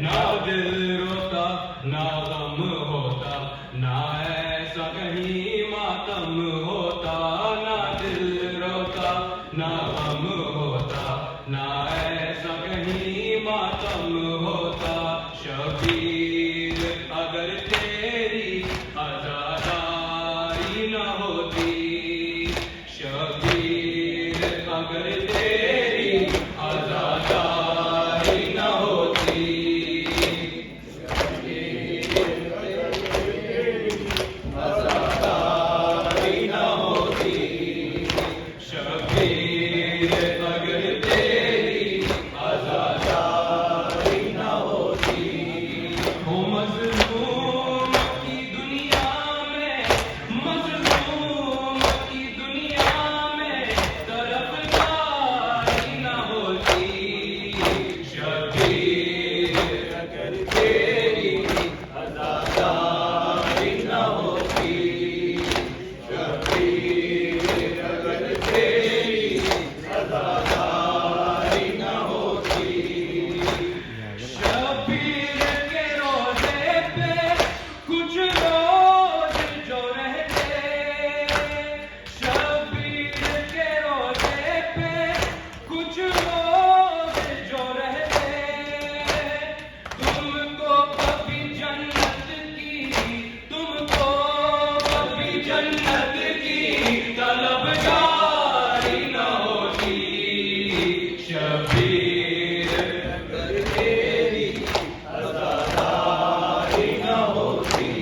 نہ دل روتا نہ غم ہوتا نہ ایسا کہیں ماتم ہوتا نہ دل روتا نہ غم ہوتا نہ ایسا کہیں ماتم ہوتا شبیر اگر تیری عزاداری نہ ہوتی شبیر اگر تیری عزاداری نہ ہوتی عزاداری نہ ہوتی شبیر اگر تیری عزاداری نہ ہوتی ہو مظلوم کی دنیا میں مظلوم کی دنیا میں طرفداری نہ ہوتی شبیر اگر تیری عزاداری نہ ہوتی شبیر اگر تیری عزاداری نہ ہوتی شبیر کے روزے پہ کچھ روز جو رہتے شبیر کے روزے پہ کچھ روز جو رہتے تم کو کبھی جنت کی طلب جاری نہ ہوتی شبیر اگر تیری عزاداری نہ ہوتی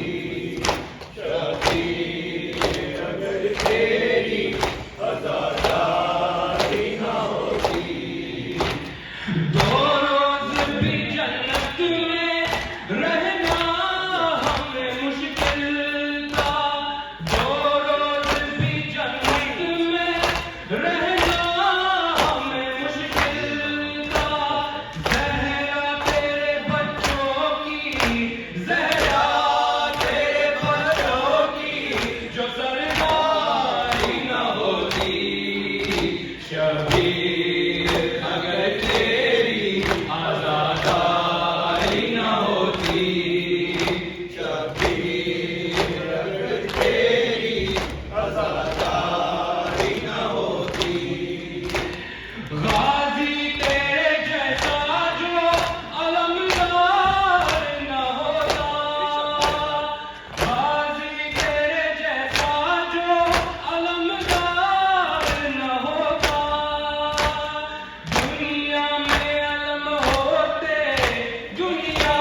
شبیر اگر تیری عزاداری نہ ہوتی دو روز بھی جنت میں رہنا ہمیں مشکل تھا دو روز بھی جنت میں رہنا ہمیں مشکل تھا زہرا تیرے بچوں کی زہرا تیرے بچوں کی جو سرداری نہ ہوتی شبیر اگر تیری عزاداری نہ ہوتی شبیر اگر تیری عزاداری نہ ہوتی غازی تیرے جیسا جو علمدار نہ ہوتا غازی تیرے جیسا جو علمدار نہ ہوتا دنیا میں علم ہوتے دنیا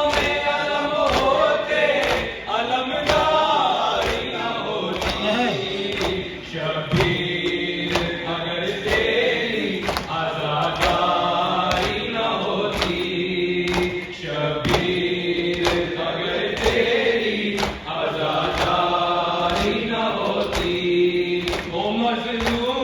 میں علم ہوتے علمداری نہ ہوتی شبیر اگر تیری عزاداری نہ ہوتی شبیر اگر تیری عزاداری نہ ہوتی او مظلوم